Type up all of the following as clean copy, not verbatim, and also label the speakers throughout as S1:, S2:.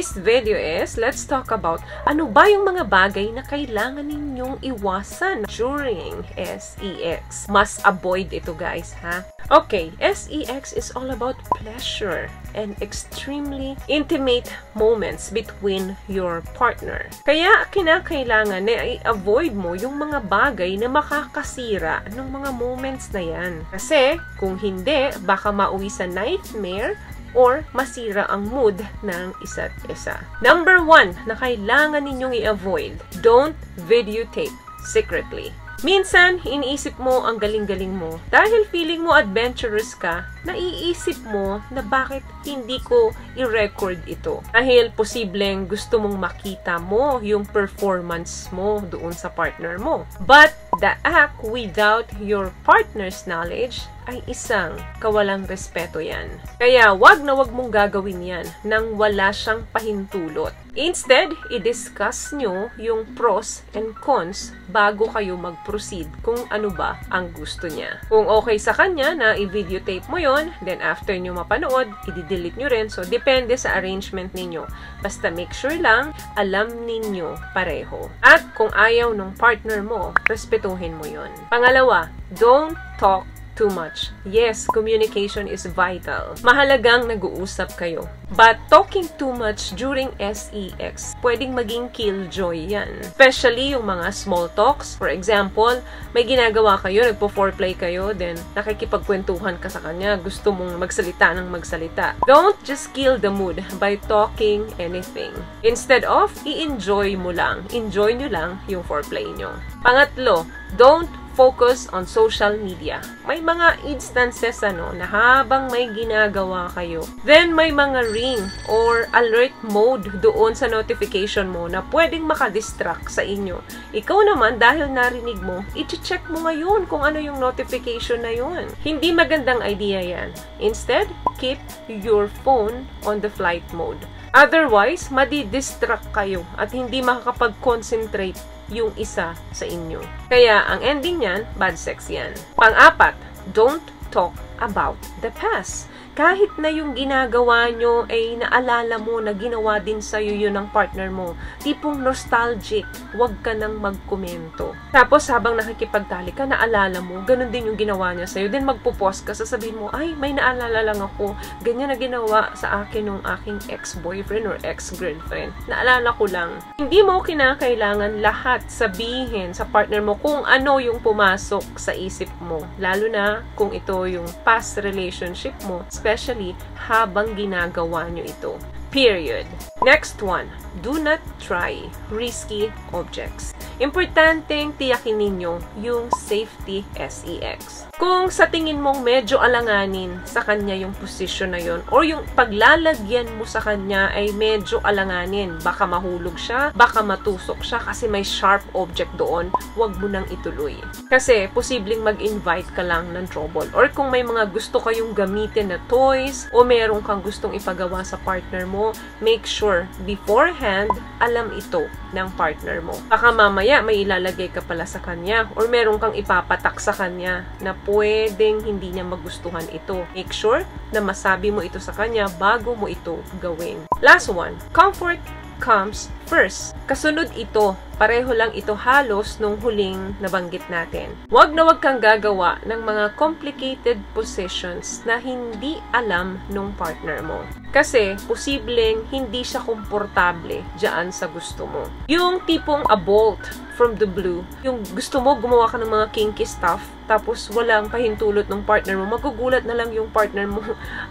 S1: today's video is, let's talk about ano ba yung mga bagay na kailangan ninyong iwasan during SEX. Must avoid ito guys, ha? Okay, SEX is all about pleasure and extremely intimate moments between your partner. Kaya kinakailangan na i-avoid mo yung mga bagay na makakasira ng mga moments na yan. Kasi kung hindi, baka mauwi sa nightmare or masira ang mood ng isa't isa. Number 1 na kailangan ninyong i-avoid, don't videotape secretly. Minsan, iniisip mo ang galing-galing mo. Dahil feeling mo adventurous ka, naiisip mo na bakit hindi ko i-record ito. Dahil posibleng gusto mong makita mo yung performance mo doon sa partner mo. But the act without your partner's knowledge ay isang kawalang respeto yan. Kaya wag na wag mong gagawin yan nang wala siyang pahintulot. Instead, i-discuss nyo yung pros and cons bago kayo mag-proceed kung ano ba ang gusto niya. Kung okay sa kanya na i-videotape mo yon, then after nyo mapanood, i-delete nyo rin. So, depende sa arrangement ninyo. Basta make sure lang, alam ninyo pareho. At kung ayaw ng partner mo, respetuhin mo yon. Pangalawa, don't talk too much. Yes, communication is vital. Mahalagang nag-uusap kayo. But talking too much during SEX, pwedeng maging killjoy yan. Especially yung mga small talks. For example, may ginagawa kayo, nagpo-foreplay kayo, then nakikipagkwentuhan ka sa kanya, gusto mong magsalita ng magsalita. Don't just kill the mood by talking anything. Instead of, i-enjoy mo lang. Enjoy nyo lang yung foreplay nyo. Pangatlo, don't focus on social media. May mga instances na habang may ginagawa kayo, then may mga ring or alert mode doon sa notification mo na pwedeng makadistract sa inyo. Ikaw naman, dahil narinig mo, i-check mo ngayon kung ano yung notification na yun. Hindi magandang idea yan. Instead, keep your phone on the flight mode. Otherwise, madi-distract kayo at hindi makakapag-concentrate yung isa sa inyo. Kaya, ang ending niyan, bad sex yan. Pang-apat, don't talk about the past. Kahit na yung ginagawa nyo ay naalala mo na ginawa din sa'yo yun ng partner mo. Tipong nostalgic, huwag ka nang magkomento. Tapos habang nakikipagtali ka, naalala mo, ganun din yung ginawa niya sa'yo. Then magpo-pause ka, sasabihin mo, ay, may naalala lang ako. Ganyan na ginawa sa akin ng aking ex-boyfriend or ex-girlfriend. Naalala ko lang. Hindi mo kinakailangan lahat sabihin sa partner mo kung ano yung pumasok sa isip mo. Lalo na kung ito yung past relationship mo, especially habang ginagawa nyo ito. Period. Next one, do not try risky objects. Importanteng tiyakin ninyo yung safety SEX. Kung sa tingin mong medyo alanganin sa kanya yung position na yon or yung paglalagyan mo sa kanya ay medyo alanganin, baka mahulog siya, baka matusok siya kasi may sharp object doon, wag mo nang ituloy. Kasi posibleng mag-invite ka lang ng trouble. Or kung may mga gusto kayong gamitin na toys o meron kang gustong ipagawa sa partner mo, make sure beforehand alam ito ng partner mo. Baka mamaya may ilalagay ka pala sa kanya or meron kang ipapatak sa kanya na pwedeng hindi niya magustuhan ito. Make sure na masabi mo ito sa kanya bago mo ito gawin. Last one, comfort comes first. Kasunod ito, pareho lang ito halos nung huling nabanggit natin. Huwag na huwag kang gagawa ng mga complicated positions na hindi alam nung partner mo. Kasi, posibleng hindi siya komportable dyan sa gusto mo. Yung tipong a bolt from the blue, yung gusto mo gumawa ka ng mga kinky stuff, tapos walang pahintulot ng partner mo, magugulat na lang yung partner mo.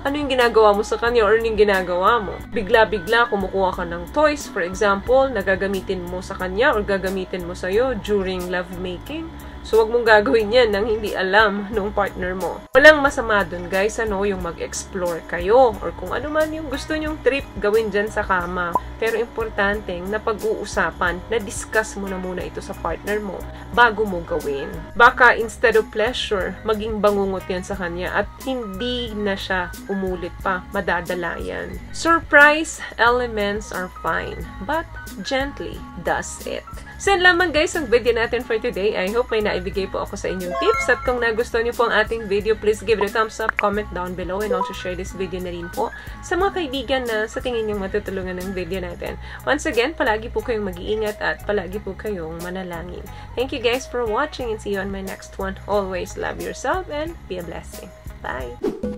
S1: Ano yung ginagawa mo sa kanya or ano yung ginagawa mo? Bigla-bigla kumukuha ka ng toys, for example, na gagamitin mo sa kanya or gagamitin mo sa'yo during lovemaking. So, wag mong gagawin yan nang hindi alam ng partner mo. Walang masama dun, guys, yung mag-explore kayo or kung ano man yung gusto nyong trip gawin dyan sa kama. Pero importanteng na pag-uusapan, na-discuss mo na muna ito sa partner mo bago mo gawin. Baka instead of pleasure, maging bangungot yan sa kanya at hindi na siya umulit pa. Madadala yan. Surprise elements are fine, but gently does it. So, lamang guys ang video natin for today. I hope may nakaibigay po ako sa inyong tips. At kung nagustuhan niyo po ang ating video, please give it a thumbs up, comment down below, and also share this video na rin po sa mga kaibigan na sa tingin niyong matutulungan ng video natin. Once again, palagi po kayong mag-iingat at palagi po kayong manalangin. Thank you guys for watching and see you on my next one. Always love yourself and be a blessing. Bye!